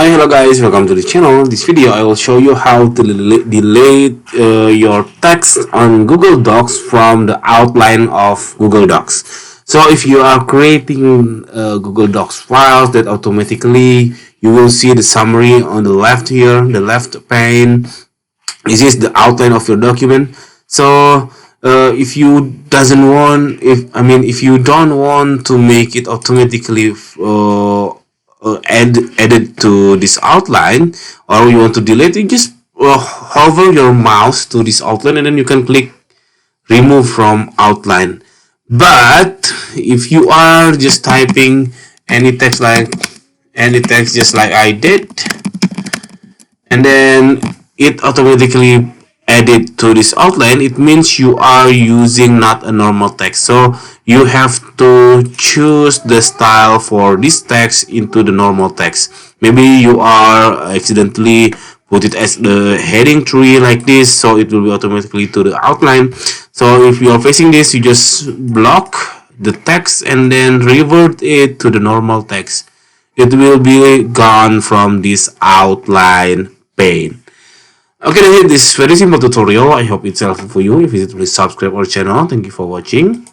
Hi, hello guys, welcome to the channel. This video I will show you how to delete your text on Google Docs from the outline of Google Docs. So if you are creating Google Docs files, that automatically you will see the summary on the left here, the left pane. This is the outline of your document. So if you if you don't want to make it automatically added to this outline, or you want to delete it, just hover your mouse to this outline and then you can click remove from outline. But if you are just typing any text just like I did, and then it automatically added to this outline, it means you are using not a normal text. So you have to choose the style for this text into the normal text. Maybe you are accidentally put it as the heading tree like this, so it will be automatically to the outline. So if you are facing this, you just block the text and then revert it to the normal text. It will be gone from this outline pane. Okay, that's it. This is very simple tutorial. I hope it's helpful for you. If you did, please subscribe our channel. Thank you for watching.